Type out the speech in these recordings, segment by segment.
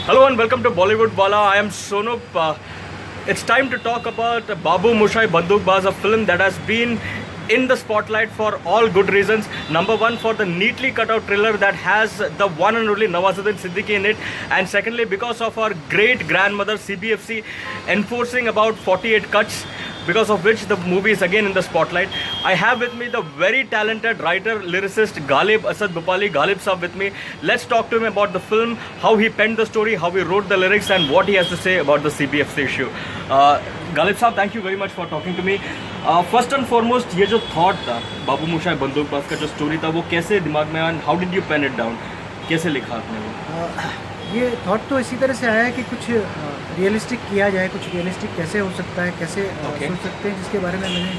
Hello and welcome to Bollywood Wala. I am Sonup. It's time to talk about Babu Moshai Bandukbaz, a film that has been in the spotlight for all good reasons. Number one, for the neatly cut out thriller that has the one and only Nawazuddin Siddiqui in it, and secondly, because of our great grandmother CBFC enforcing about 48 cuts, because of which the movie is again in the spotlight. I have with me the very talented writer, lyricist Ghalib Asad Bhopali. Ghalib Saab with me. Let's talk to him about the film, how he penned the story, how he wrote the lyrics, and what he has to say about the CBFC issue. Ghalib Saab, thank you very much for talking to me. First and foremost, ये जो thought था बाबू मोशाय बंदूकबाज का जो story था वो कैसे दिमाग में आया, and how did you pen it down? कैसे लिखा आपने वो? ये थॉट तो इसी तरह से आया है कि कुछ रियलिस्टिक किया जाए, कुछ रियलिस्टिक कैसे हो सकता है, कैसे सोच सकते हैं, जिसके बारे में मैंने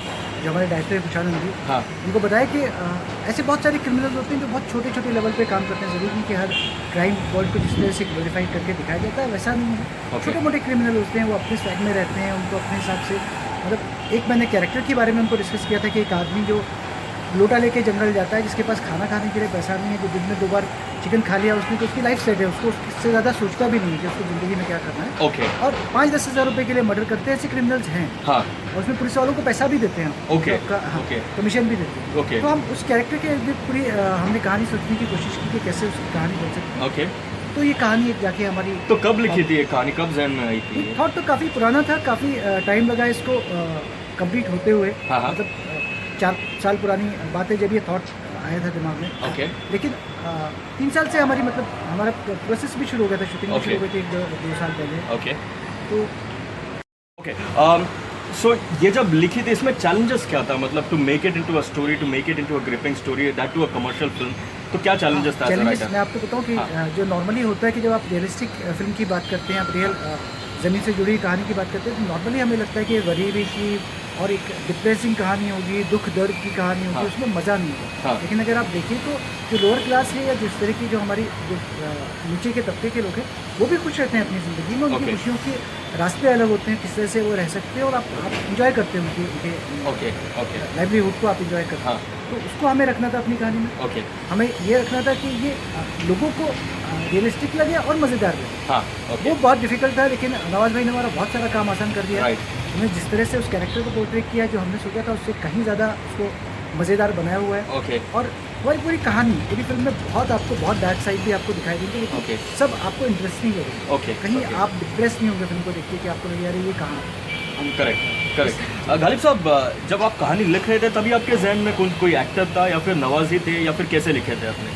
जो हमारे डायरेक्टर पुछान नंदी उनको बताया कि ऐसे बहुत सारे क्रिमिनल्स होते हैं जो बहुत छोटे छोटे लेवल पे काम करते हैं। ज़रूरी नहीं कि हर क्राइम वर्ल्ड को जिस तरह से ग्लोरीफाई करके दिखाया जाता है वैसा नहीं है। छोटे मोटे क्रिमिनल होते हैं, वो अपने स्वैग में रहते हैं, उनको अपने हिसाब से मतलब एक मैंने कैरेक्टर के बारे में उनको डिस्कस किया था कि एक आदमी जो लोटा लेके जंगल जाता है, जिसके पास खाना खाने के लिए पैसा नहीं है, जो दिन में 2 बार चिकन खा लिया उसने तो उसकी लाइफ सेट है, उसको इससे ज़्यादा सोचता भी नहीं है कि उसको ज़िंदगी में क्या करना है। और 5-10 हज़ार रुपये के लिए मर्डर करते हैं, ऐसे क्रिमिनल्स हैं। और उसमें पुलिस वालों को पैसा भी देते हैं, कमीशन भी देते हैं। तो हम उस कैरेक्टर के पूरी हमने कहानी सोचने की कोशिश की कि कैसे उसकी कहानी बन सकती है। तो ये कहानी एक जाके हमारी तो कब लिखी थी ये कहानी, कब ज़हन में आई थी? थॉट तो काफ़ी पुराना था, काफ़ी टाइम लगा इसको कंप्लीट होते हुए। मतलब 4 साल पुरानी बात है जब ये थॉट आया था दिमाग में। लेकिन 3 साल से हमारी मतलब हमारा प्रोसेस भी शुरू हो गया था, शूटिंग भी शुरू हो गई थी 1-2 साल पहले। तो सो ये जब लिखी थी इसमें चैलेंजेस क्या था, मतलब to make it into a story, to make it into a gripping story, that to a commercial film, तो क्या चैलेंजेस था? चैलेंजेस मैं आपको बताऊं कि जो नॉर्मली होता है कि जब आप रियलिस्टिक फिल्म की बात करते हैं, आप रियल ज़मीन से जुड़ी कहानी की बात करते हैं, तो नॉर्मली हमें लगता है कि गरीबी की और एक डिप्रेसिंग कहानी होगी, दुख दर्द की कहानी होगी, उसमें मज़ा नहीं होगा। लेकिन अगर आप देखें तो जो लोअर क्लास है या जिस तरह की जो हमारी जो नीचे के तबके के लोग हैं वो भी खुश रहते हैं अपनी ज़िंदगी में। उनकी खुशियों के रास्ते अलग होते हैं, किस तरह से वो रह सकते हैं और आप इंजॉय करते हैं उनके लाइवलीहुड को आप इंजॉय करते हैं। तो उसको हमें रखना था अपनी कहानी में। हमें ये रखना था कि ये लोगों को रियलिस्टिक लगे और मज़ेदार लगे। वो बहुत डिफिकल्ट था, लेकिन नवाज़ भाई ने हमारा बहुत सारा काम आसान कर दिया। हमने जिस तरह से उस कैरेक्टर को पोर्ट्रेट किया, जो हमने सोचा था उससे कहीं ज़्यादा उसको मज़ेदार बनाया हुआ है। और वही पूरी कहानी पूरी फिल्म में बहुत डार्क साइड भी आपको दिखाई देगी, लेकिन सब आपको इंटरेस्टिंग लगेगा। कहीं आप डिप्रेस नहीं होंगे फिल्म को देख के कि आपको लगे यार ये कहाँ। करेक्ट। गालिब साहब, जब आप कहानी लिख रहे थे तभी आपके जहन में कोई एक्टर था या फिर नवाजी थे, या फिर कैसे लिखे थे आपने?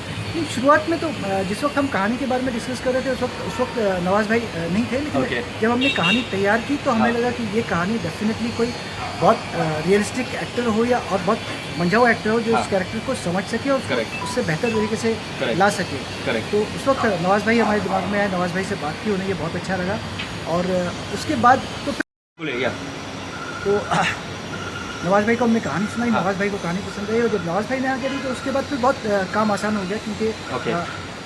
शुरुआत में तो जिस वक्त हम कहानी के बारे में डिस्कस कर रहे थे उस वक्त नवाज़ भाई नहीं थे, लेकिन जब हमने कहानी तैयार की तो हमें लगा कि ये कहानी डेफिनेटली कोई बहुत रियलिस्टिक एक्टर हो या और बहुत मंझा हुआ एक्टर हो जो उस कैरेक्टर को समझ सके और उससे बेहतर तरीके से ला सके। तो उस वक्त नवाज़ भाई हमारे दिमाग में आए, नवाज़ भाई से बात की, उन्हें ये बहुत अच्छा लगा। और उसके बाद तो नवाज़ भाई को हमने कहानी सुनाई, नवाज़ भाई को कहानी पसंद आई, और जब नवाज़ भाई ने आगे दी तो उसके बाद फिर बहुत काम आसान हो गया, क्योंकि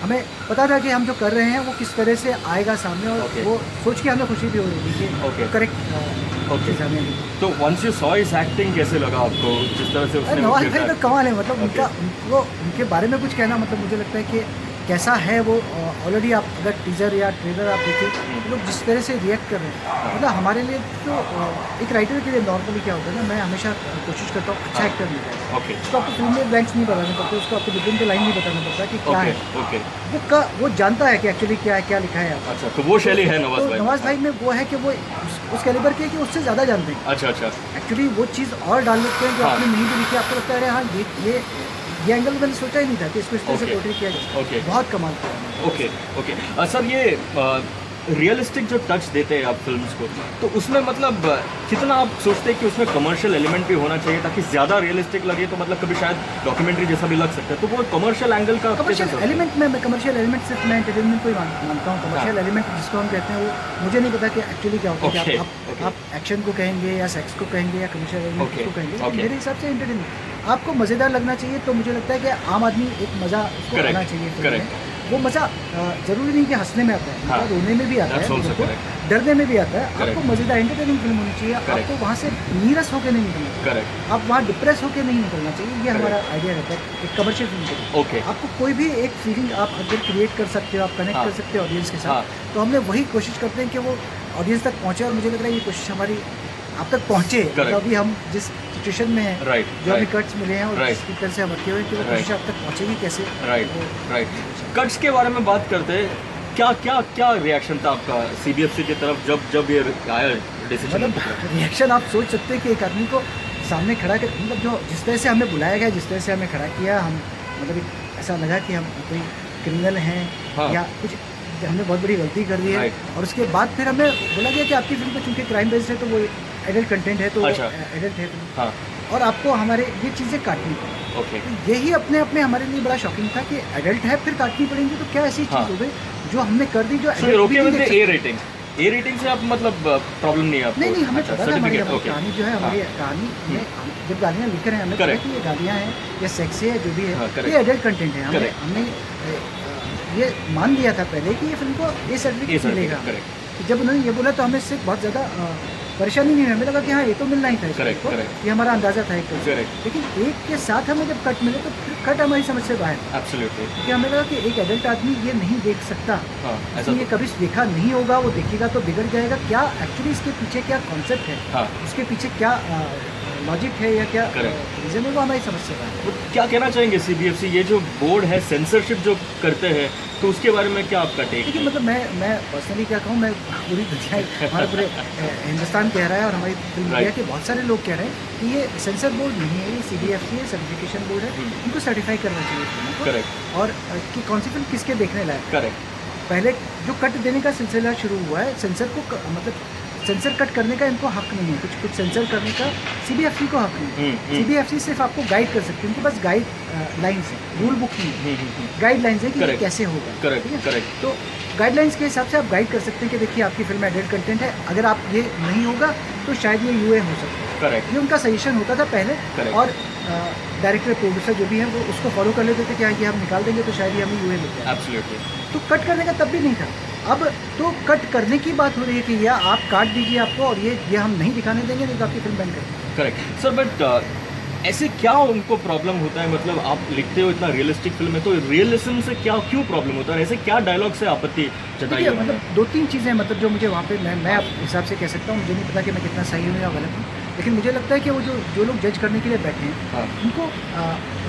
हमें पता था कि हम जो कर रहे हैं वो किस तरह से आएगा सामने, और वो सोच के हमें खुशी भी हो रही थी कि करेक्ट सामने। तो once you saw his acting कैसे लगा आपको, जिस तरह से उसने? नवाज़ भाई तो कमाल है, मतलब उनके बारे में कुछ कहना, मतलब मुझे लगता है कि कैसा है वो ऑलरेडी आप अगर टीजर या ट्रेलर आप देखें तो लोग जिस तरह से रिएक्ट कर रहे हैं, मतलब हमारे लिए तो एक राइटर के लिए नॉर्मली क्या होता है ना, मैं हमेशा कोशिश करता हूँ अच्छा एक्टर मिल जाए। उसको आपको फिल्म में ब्लैंक्स नहीं बताने पड़ते, उसको आपको बिगिन के लाइन नहीं बताना पड़ता कि क्या है। वो जानता है कि एक्चुअली क्या है, क्या लिखा है। अच्छा, तो वो शैली है नवाज़ भाई में, वो है कि वो उस कैलिबर के कि उससे ज़्यादा जानते हैं। अच्छा। एक्चुअली वो चीज़ और डाल देते हैं जो आपने नहीं भी लिखी, आपको लगता है अरे हाँ ये एंगल मैंने सोचा ही नहीं था कि इसको इस तरह से पोर्ट्रेट किया जाए। बहुत कमाल था। सर, ये रियलिस्टिक जो टच देते हैं आप फिल्म्स को, तो उसमें मतलब कितना आप सोचते हैं कि उसमें कमर्शियल एलिमेंट भी होना चाहिए ताकि ज़्यादा रियलिस्टिक लगे, तो मतलब कभी शायद डॉक्यूमेंट्री जैसा भी लग सकता है, तो वो कमर्शियल एंगल का कमर्शियल एलिमेंट में कमर्शियल एलिमेंट सिर्फ मैं एंटरटेनमेंट को ही मानता हूँ। कमर्शियल एलिमेंट जिसको हम कहते हैं वो मुझे नहीं पता कि एक्चुअली क्या होता है, कि आप एक्शन को कहेंगे या सेक्स को कहेंगे या कमर्शियल एलिमेंट को कहेंगे। मेरे हिसाब से एंटरटेनमेंट आपको मज़ेदार लगना चाहिए, तो मुझे लगता है कि आम आदमी एक मज़ा उसको करना चाहिए। वो मज़ा ज़रूरी नहीं कि हंसने में आता है, हाँ। रोने में भी आता That's है, also लोगों को correct. डरने में भी आता है। Correct. आपको मज़ेदार एंटरटेनिंग फिल्म होनी चाहिए, Correct. आपको वहाँ से नीरस होकर नहीं निकलना चाहिए, करेक्ट, आप वहाँ डिप्रेस होकर नहीं निकलना चाहिए, ये हमारा आइडिया रहता है एक कमर्शियल फिल्म के लिए। ओके, आपको कोई भी एक फीलिंग आप अगर क्रिएट कर सकते हो, आप कनेक्ट हाँ। कर सकते हो ऑडियंस के हाँ। साथ, तो हमने वही कोशिश करते हैं कि वो ऑडियंस तक पहुँचे, और मुझे लग रहा है ये कोशिश हमारी आप तक पहुँचे। Correct. मतलब अभी हम जिस सिचुएशन में हैं, राइट, जो हमें राइट, कट्स मिले हैं और Right. जिस तरीके से हम रखे हुए हैं कि वो Right. कोशिश आप तक पहुँचेगी कैसे। राइट, वो- राइट। कट्स के बारे में बात करते हैं, क्या क्या क्या रिएक्शन था आपका सीबीएफसी की तरफ जब ये आया डिसीजन? मतलब रिएक्शन आप सोच सकते हैं कि एक आदमी को सामने खड़ा कर, मतलब जो जिस तरह से हमें बुलाया गया, जिस तरह से हमें खड़ा किया, हम मतलब एक ऐसा लगा कि हम कोई क्रिमिनल हैं हाँ। या कुछ हमने बहुत बड़ी गलती कर दी है। Right. और उसके बाद फिर हमें बोला गया कि आपकी फिल्म तो चूँकि क्राइम बेस्ड है तो वो एडल्ट कंटेंट है, तो अच्छा। एडल्ट है तो, हाँ, और आपको हमारे ये चीज़ें काटनी पड़ी। ओके, तो यही अपने आप में हमारे लिए बड़ा शॉकिंग था कि एडल्ट है फिर काटनी पड़ेंगी, तो क्या ऐसी हाँ। चीज़ हो गई जो हमने कर दी जो so okay with adult A rating? A rating से आप मतलब प्रॉब्लम नहीं है आपको? नहीं हमें अच्छा, पता था हमारी सर्टिफिकेट, ओके, कहानी जो है हमारी कहानी में हम जब गालियाँ लिख रहे हैं हमें पता है Correct. कि ये गालियाँ हैं या सेक्स है जो भी है, हाँ, correct. ये एडल्ट कंटेंट है। हमने Correct. हमने ये मान लिया था पहले कि ये फिल्म को ये ए सर्टिफिकेट मिलेगा। सर्टिफिकेट, करेक्ट, तो जब उन्होंने ये बोला तो हमें इससे बहुत ज़्यादा परेशानी नहीं हुई, हमें लगा कि हाँ ये तो मिलना ही था इस Correct, फिल्म को, correct. ये हमारा अंदाज़ा था एक तरह से। करेक्ट, लेकिन एक के साथ हमें जब कट मिले तो फिर कट हमारी समझ से बाहर था, एब्सोल्युटली, क्योंकि हमें लगा कि एक एडल्ट आदमी ये नहीं देख सकता, हाँ, ऐसा इसने ये तो, कभी देखा नहीं होगा, वो देखेगा तो बिगड़ जाएगा। क्या एक्चुअली इसके पीछे क्या कॉन्सेप्ट है, हाँ, उसके पीछे क्या लॉजिक है या क्या Correct. रीज़न है, वो हमारी समस्या है। तो क्या कहना चाहेंगे सीबीएफसी ये जो बोर्ड है सेंसरशिप जो करते हैं, तो उसके बारे में क्या आपका टेक देखिए है? मतलब मैं पर्सनली क्या कहूँ, मैं पूरी दुनिया हमारे पूरे हिंदुस्तान कह रहा है और हमारी फिल्म Right. इंडिया के बहुत सारे लोग कह रहे हैं कि ये सेंसर बोर्ड नहीं है, ये CBFC है, सर्टिफिकेशन बोर्ड है, इनको सर्टिफाई करना चाहिए फिल्मों को। करेक्ट, और कि कौन सी फिल्म किसके देखने लायक। करेक्ट, पहले जो कट देने का सिलसिला शुरू हुआ है, सेंसर को मतलब सेंसर कट करने का इनको हक नहीं है, कुछ सेंसर करने का CBFC को हक नहीं है। CBFC सिर्फ आपको गाइड कर सकती है, उनके पास गाइड लाइन्स है, रूल बुक नहीं है, गाइडलाइंस है कि ये Correct. कैसे होगा। करेक्ट, ठीक है? करेक्ट, तो गाइडलाइंस के हिसाब से आप गाइड कर सकते हैं कि देखिए आपकी फिल्म में एडल्ट कंटेंट है, अगर आप ये नहीं होगा तो शायद ये UA हो सकता है। करेक्ट, ये उनका सजेशन होता था पहले, Correct. और डायरेक्टर प्रोड्यूसर जो भी हैं वो उसको फॉलो कर लेते थे कि हाँ ये हम निकाल देंगे तो शायद ये हमें UA मिल जाए। एब्सोल्युटली, तो कट करने का तब भी नहीं था, अब तो कट करने की बात हो रही है कि या आप काट दीजिए आपको, और ये हम नहीं दिखाने देंगे, नहीं तो आपकी फिल्म बैन करेंगे। Correct sir. बट ऐसे क्या उनको प्रॉब्लम होता है? मतलब आप लिखते हो इतना रियलिस्टिक फिल्म है, तो रियलिज्म से क्यों प्रॉब्लम होता है? ऐसे क्या डायलॉग से आपत्ति जताई देखिए है उन्होंने? मतलब 2-3 चीज़ें हैं मतलब जो मुझे वहाँ पे मैं अपने हिसाब से कह सकता हूँ, मुझे नहीं पता कि मैं कितना सही हूँ या गलत हूँ, लेकिन मुझे लगता है कि वो जो लोग जज करने के लिए बैठे हैं, हाँ, उनको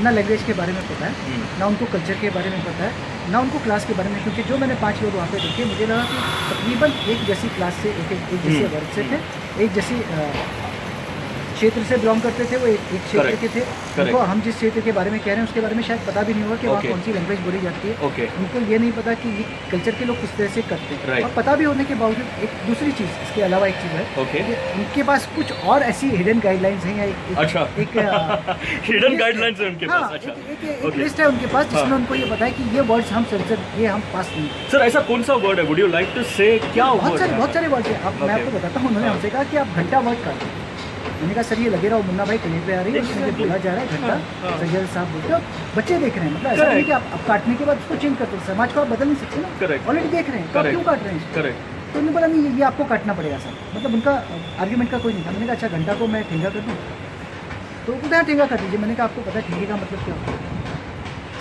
ना लैंग्वेज के बारे में पता है, हम्म, ना उनको कल्चर के बारे में पता है, ना उनको क्लास के बारे में, क्योंकि जो मैंने 5 लोग वहाँ पे देखे मुझे लगा कि तकरीबन एक जैसी क्लास से एक जैसे वर्ग से थे, एक जैसी क्षेत्र से बिलोंग करते थे, वो एक क्षेत्र Correct. के थे। Correct. उनको हम जिस क्षेत्र के बारे में कह रहे हैं उसके बारे में शायद पता भी नहीं होगा कि वहाँ Okay. कौन सी लैंग्वेज बोली जाती है, ओके, उनको ये नहीं पता कि ये कल्चर के लोग किस तरह से करते हैं। Right. और पता भी होने के बावजूद एक दूसरी चीज़ इसके अलावा एक चीज़ है ओके, कि उनके पास कुछ और ऐसी हिडन गाइडलाइंस हैं या अच्छा, हिडन गाइडलाइंस है उनके हाँ, पास, अच्छा, एक Okay. लिस्ट है उनके पास जिसमें हाँ. उनको ये पता है कि ये वर्ड्स हम सेंसर ये हम पास नहीं करते। सर ऐसा कौन सा वर्ड है? वुड यू लाइक टू से क्या बहुत वर्ड सारे वर्ड्स हैं। अब मैं Okay. आपको बताता हूँ, उन्होंने हाँ. हमसे कहा कि आप घंटा वर्ड काट दो। मैंने कहा सर ये लगे रहो, मुन्ना भाई कहीं पे आ रही है, उसमें Exactly. बोला जा रहा है घंटा, हाँ. संजय साहब बोलते हो, बच्चे देख रहे हैं, मतलब ऐसा नहीं Correct. कि आप काटने के बाद उसको चेंज करते हो, समाज को आप बदल नहीं सकते ना, करेक्ट, ऑलरेडी देख रहे हैं तो आप Correct. क्यों काट रहे हैं इसको? करेक्ट, तो उन्होंने बोला नहीं ये आपको काटना पड़ेगा सर, मतलब उनका आर्ग्यूमेंट का कोई नहीं था। मैंने कहा अच्छा घंटा को मैं ठेंगा कर दूँ, तो वो कहा ठेंगा कर दीजिए। मैंने कहा आपको पता है ठेंगे का मतलब क्या होता है?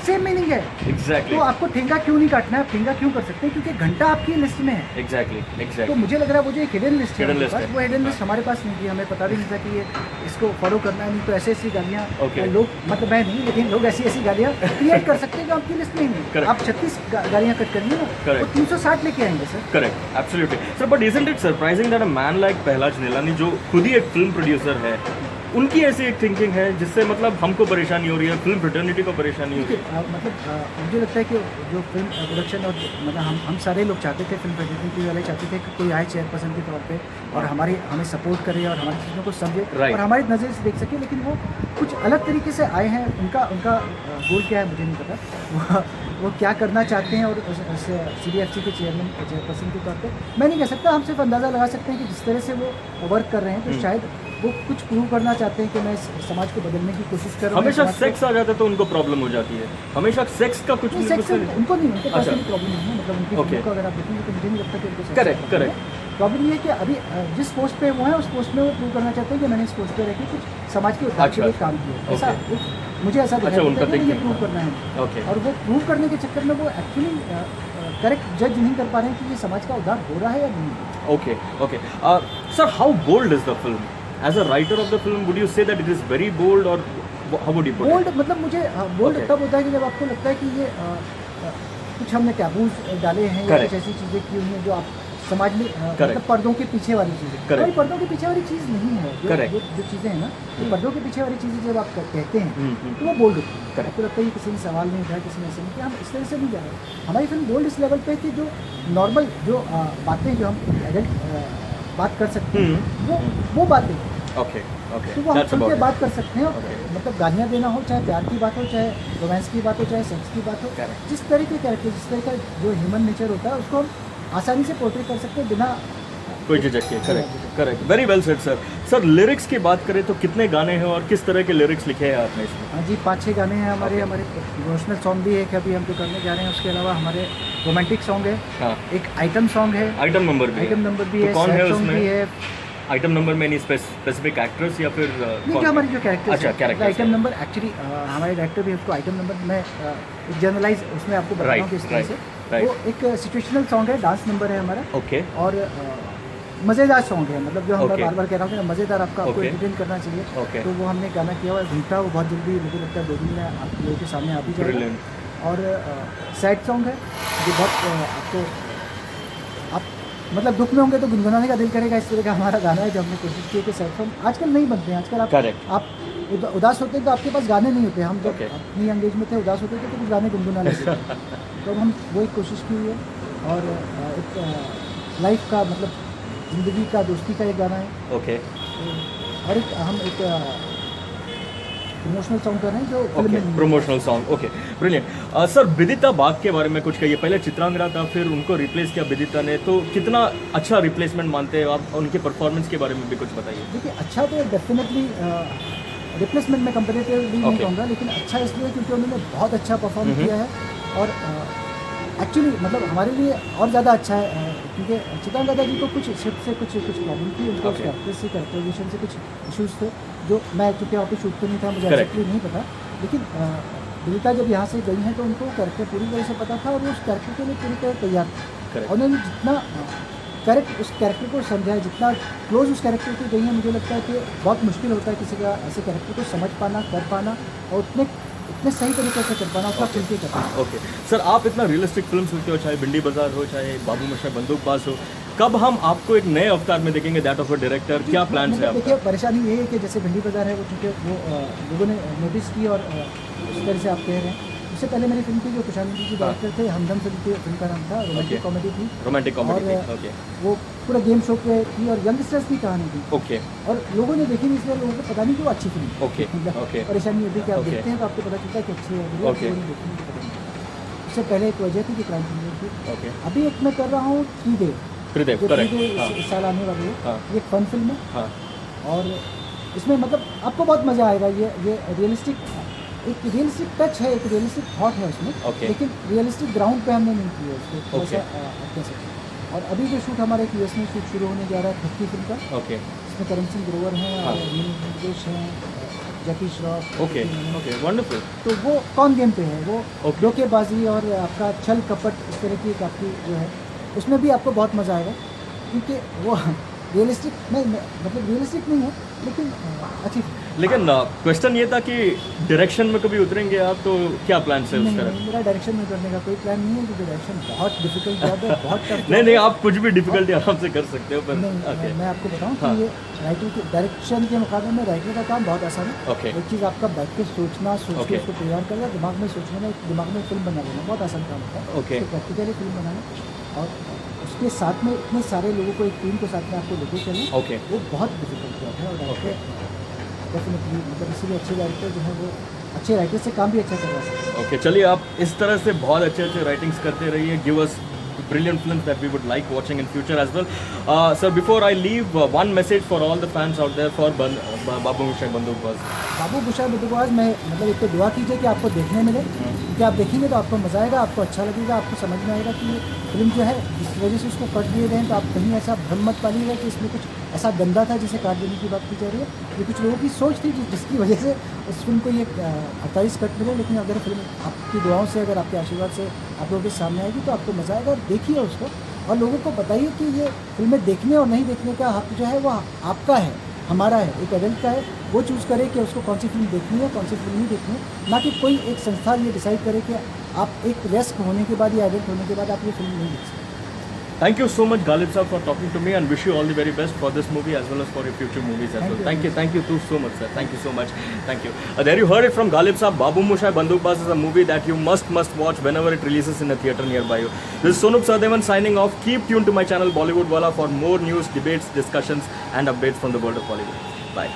सेम मीनिंग है। एग्जैक्टली, तो आपको ठेंगा क्यों नहीं काटना है, आप ठेंगा क्यों कर सकते हैं? क्योंकि घंटा आपकी लिस्ट में है। एग्जैक्टली, तो एग्जैक्टली, मुझे लग रहा है वो जो एक हिडन लिस्ट है Hidden उनके list पास, है। वो हिडन लिस्ट हाँ. हमारे पास नहीं थी, हमें पता भी नहीं था कि ये इसको फॉलो करना है, नहीं तो ऐसी ऐसी गालियाँ Okay. लोग, मतलब मैं नहीं लेकिन लोग ऐसी ऐसी गालियाँ क्रिएट कर सकते हैं जो आपकी लिस्ट में ही नहीं। Correct. आप 36 गालियाँ कट करेंगे ना, Correct. वो 360 लेके आएंगे sir. Correct, absolutely sir. But isn't it surprising that a man like Pahlaj Nihalani, जो खुद ही एक फिल्म प्रोड्यूसर है, उनकी ऐसी एक थिंकिंग है जिससे मतलब हमको परेशानी हो रही है, फिल्म फ्रेटर्निटी को परेशानी हो रही देखिए मतलब मुझे लगता है कि जो फिल्म प्रोडक्शन और मतलब हम सारे लोग चाहते थे, फिल्म फ्रेटर्निटी वाले चाहते थे कि कोई आए चेयरपर्सन के तौर पे और हमें सपोर्ट करे और हमारी चीज़ों को समझे Right. और हमारी नज़र से देख सके, लेकिन वो कुछ अलग तरीके से आए हैं। उनका गोल क्या है मुझे नहीं पता, वो क्या करना चाहते हैं, और CBFC के चेयरपर्सन के तौर पे मैं नहीं कह सकता। हम सिर्फ अंदाज़ा लगा सकते हैं कि जिस तरह से वो वर्क कर रहे हैं तो शायद वो कुछ प्रूव करना चाहते हैं कि मैं इस समाज को बदलने की कोशिश कर रहा हूँ। हमेशा सेक्स आ जाता है तो उनको प्रॉब्लम हो जाती है, हमेशा सेक्स का कुछ नहीं, सेक्स उनको नहीं, उनको अच्छा। पर्सनली प्रॉब्लम नहीं है, मतलब उनकी Okay. फिल्म को अगर आप देखेंगे तो मुझे नहीं लगता कि उनको Correct, correct. प्रॉब्लम ये है कि अभी जिस पोस्ट पे वो है उस पोस्ट में वो प्रूव करना चाहते हैं कि मैंने इस पोस्ट पे रह के कुछ समाज के उद्धार के लिए अच्छा। काम किया। ऐसा Okay. मुझे ऐसा अच्छा, दिखाई उनका देता है कि ये thinking प्रूव था। करना है। ओके और वो प्रूव करने के चक्कर में वो एक्चुअली करेक्ट जज नहीं कर पा रहे हैं कि ये समाज का उद्धार हो रहा है या नहीं। Okay okay sir, how bold is the film? As a writer of the film would you say that it is very bold, और how would you put bold मतलब मुझे बोल्ड Okay. तब होता है कि जब आपको लगता है कि ये कुछ हमने टैबूज डाले हैं या Correct. कुछ ऐसी चीज़ें की हुई हैं जो आप समाज में Correct. मतलब पर्दों के पीछे वाली चीज़ें। Correct. और पर्दों के पीछे वाली चीज़ नहीं है जो Correct. जो चीज़ें हैं ना, तो पर्दों के पीछे वाली चीज़ें जब आप कहते हैं हम्म। तो वो बोल्ड होती है। Correct. आपको लगता है कि किसी ने सवाल नहीं उठाया, किसी ने ऐसे नहीं किया, हम इस तरह से नहीं जा रहे। हमारी फिल्म बोल्ड इस लेवल पे है कि जो नॉर्मल जो बातें जो हम एडल्ट बात कर सकते हैं वो बातें ओके ओके, तो वो हम दैट्स खुल के अबाउट बात कर सकते हैं। Okay. मतलब गालियाँ देना हो, चाहे प्यार की बात हो, चाहे रोमांस की बात हो, चाहे सेक्स की बात हो, Correct. जिस तरह के कैरेक्टर, जिस तरह का जो ह्यूमन नेचर होता है उसको हम आसानी से पोर्ट्रे कर सकते हैं बिना कोई झिझक के। Correct correct, very well said sir. Sir, lyrics की बात करें तो कितने गाने हैं और किस तरह के लिरिक्स लिखे हैं आपने इसमें? हाँ जी, 5-6 गाने हैं हमारे इमोशनल सॉन्ग भी है कि अभी हम जो करने जा रहे हैं। उसके अलावा हमारे रोमांटिक सॉन्ग है, हाँ, एक आइटम सॉन्ग है, आइटम नंबर भी आइटम नंबर भी तो है, कौन है सैड सॉन्ग उसमें? भी है। आइटम नंबर में एनी स्पेसिफिक एक्ट्रेस या फिर नहीं, कौन जो है? हमारी जो कैरेक्टर अच्छा, characters आइटम है। नंबर एक्चुअली हमारे डायरेक्टर भी उसको आइटम नंबर में एक जनरलाइज उसमें आपको बता रहा हूँ Right, किस तरह right, से। right. वो एक सिचुएशनल सॉन्ग है, डांस नंबर है हमारा, ओके और मज़ेदार सॉन्ग है। मतलब जो हम Okay. बार बार कह रहा हूँ कि मज़ेदार आपको Okay. एंटरटेन करना चाहिए। Okay. तो वो हमने गाना किया हुआ है घूमता, वो बहुत जल्दी मुझे लगता है 2 दिन में आप लोगों के सामने आ भी जाएगा। ब्रिलियंट। और सैड सॉन्ग है जो बहुत आपको आप मतलब दुख में होंगे तो गुनगुनाने का दिल करेगा, इस तरह का हमारा गाना है जो हमने कोशिश की है कि सैड सॉन्ग आजकल नहीं बनते हैं। आजकल Correct. आप उदास होते हैं तो आपके पास गाने नहीं होते। हम जब Okay. अपनी अंग्रेज में थे, उदास होते थे तो कुछ गाने गुनगुना लेते थे। तो अब हम वो एक कोशिश की हुई है। और एक लाइफ का मतलब ज़िंदगी का, दोस्ती का एक गाना है। ओके और एक हम एक इमोशनल सॉन्ग कर रहे हैं जो फिल्म ओके, में नहीं है। Promotional song. Okay, brilliant. Sir, Vidita Bag के बारे में कुछ कहिए। पहले चित्रांगदा था, फिर उनको रिप्लेस किया विदिता ने, तो कितना अच्छा रिप्लेसमेंट मानते हैं आप? उनके परफॉर्मेंस के बारे में भी कुछ बताइए। देखिए, अच्छा तो डेफिनेटली रिप्लेसमेंट में कंपेरेटिवली नहीं Okay. कहूँगा, लेकिन अच्छा इसलिए क्योंकि उन्होंने बहुत अच्छा परफॉर्म हम्म। किया है। और एक्चुअली मतलब हमारे लिए और ज़्यादा अच्छा है क्योंकि चित्रांगदा जी को कुछ शिफ्ट से कुछ प्रॉब्लम थी, उनको Okay. कैरेक्टर से, कैरेक्टराइजेशन से कुछ इश्यूज़ थे जो मैं क्योंकि वहाँ पे शूट पे नहीं था, मुझे Correct. एक्चुअली नहीं पता। लेकिन विदिता जब यहाँ से गई हैं तो उनको कैरेक्टर पूरी तरह से पता था और वो उस कैरेक्टर के लिए पूरी तरह तैयार थी। Correct. और उन्होंने जितना उस कैरेक्टर को समझा है, जितना क्लोज उस कैरेक्टर की गई है, मुझे लगता है कि बहुत मुश्किल होता है किसी का ऐसे कैरेक्टर को समझ पाना, कर पाना और इतने सही तरीके से कर पाना, उतना Okay. खुल के कर पाना। ओके सर, आप इतना रियलिस्टिक फिल्म सुनते हो, चाहे भिंडी बाजार हो, चाहे बाबू मोशाय बंदूकबाज हो, कब हम आपको एक नए अवतार में देखेंगे, दैट ऑफ अ डायरेक्टर? क्या प्लान है मतलब आपका? देखिए, परेशानी ये है कि जैसे भिंडी बाजार है वो चूँकि वो लोगों ने नोटिस की और उस तरह से आप कह रहे हैं। उससे पहले मेरी फिल्म थी जो कुशानंद जी डायरेक्टर थे, हमदम फिल्म का नाम था, रोमांटिक Okay. कॉमेडी थी। Romantic comedy. और ओके वो पूरा गेम शो पे थी और यंगस्टर्स की कहानी थी ओके और लोगों ने देखी नहीं, इसलिए लोगों को पता नहीं कि वो अच्छी फिल्म है। Okay, मतलब okay. परेशानी होती है कि आप Okay. देखते हैं तो आपको पता चलता है कि अच्छी है, बुरी है, Okay. लोगों ने देखी नहीं, पता नहीं। उससे पहले एक वजह थी कि क्राइम फिल्म थी। ओके, अभी एक मैं कर रहा हूँ 3 डे, त्रिदेव, जो 3 करेक्ट। डे हाँ इस साल आने वाली है। हाँ ये एक फन फिल्म है हाँ और इसमें मतलब आपको बहुत मज़ा आएगा। ये रियलिस्टिक, एक रियलिस्टिक टच है, एक रियलिस्टिक थॉट है उसमें। Okay. लेकिन रियलिस्टिक ग्राउंड पे हमने नहीं किया उसको, तो Okay. ऐसा आप कह सकते हैं। और अभी जो शूट हमारे यूएस में शूट शुरू होने जा रहा है 30 फिल्म का, ओके इसमें करण सिंह ग्रोवर हैं हाँ. और नील निर्देश हैं, Jackie Shroff. Okay okay, wonderful. तो वो कौन गेम पे है, वो Okay. धोखेबाजी और आपका छल कपट, इस तरह की एक आपकी जो है, उसमें भी आपको बहुत मज़ा आएगा क्योंकि वो रियलिस्टिक मतलब रियलिस्टिक नहीं है लेकिन अच्छी। लेकिन क्वेश्चन ये था कि डायरेक्शन में कभी उतरेंगे आप, तो क्या प्लान है नहीं, उसका? नहीं, मेरा डायरेक्शन में करने का कोई प्लान नहीं है क्योंकि डायरेक्शन बहुत डिफिकल्ट जॉब है, बहुत टफ। नहीं नहीं, आप कुछ भी डिफिकल्टी आराम से कर सकते हो, पर नहीं, ओके मैं आपको बताऊं हाँ. कि ये राइटर के डायरेक्शन के मुकाबले में राइटर का काम बहुत आसान है। ओके एक चीज़ आपका बैठ के सोचना, सोच Okay. के उसको तैयार करना, दिमाग में सोचना, दिमाग में फिल्म बना लेना बहुत आसान काम होता है। Okay. प्रैक्टिकली फिल्म बनाना और उसके साथ में इतने सारे लोगों को, एक टीम को साथ में आपको लेके चलना, ओके वो बहुत डिफिकल्ट जॉब है। और डायरेक्टर डेफिनेटली मतलब इसीलिए अच्छे डायरेक्टर जो है वो अच्छे राइटर से काम भी अच्छा कर रहा है। ओके, चलिए आप इस तरह से बहुत अच्छे अच्छे राइटिंग्स करते रहिए, give us brilliant films that we would like watching in future as well. Sir, before I leave, one message for all the fans out there for Babu Moshai Bandukbaz. बाबू मोशाई बंदूकबाज में मतलब एक तो दुआ कीजिए कि आपको देखने मिले, क्योंकि आप देखेंगे तो आपको मज़ा आएगा, आपको अच्छा लगेगा, आपको समझ में आएगा कि ये फिल्म जो है इस वजह से उसको कट दिए गए हैं, तो आप कहीं ऐसा भ्रम मत पालिएगा कि इसमें कुछ ऐसा गंदा था जिसे काट देने की बात की जा रही है। ये कुछ लोगों की सोच थी जिसकी वजह से उस फिल्म को ये 28 कट मिले, लेकिन अगर फिल्म आपकी दुआओं से, अगर आपके आशीर्वाद से आप लोगों के सामने आएगी तो आपको मज़ा आएगा। देखिए उसको और लोगों को बताइए कि ये फिल्में देखने और नहीं देखने का हक जो है वो आपका है, हमारा है, एक एडल्ट का है। वो चूज़ करे कि उसको कौन सी फिल्म देखनी है, कौन सी फिल्म नहीं देखनी है, ना कि कोई एक संस्था ये डिसाइड करे कि आप एक वयस्क होने के बाद या एडल्ट होने के बाद आप ये फिल्म नहीं देख सकते। Thank you so much, Ghalib sir, for talking to me, and wish you all the very best for this movie as well as for your future movies as well. Thank you too so much, sir. Thank you so much. Thank you. There you heard it from Ghalib sir. Babu Moshai Bandukbaz is a movie that you must watch whenever it releases in a theatre nearby you. This is Sonup Sadevan signing off. Keep tuned to my channel Bollywood Wala for more news, debates, discussions, and updates from the world of Bollywood. Bye.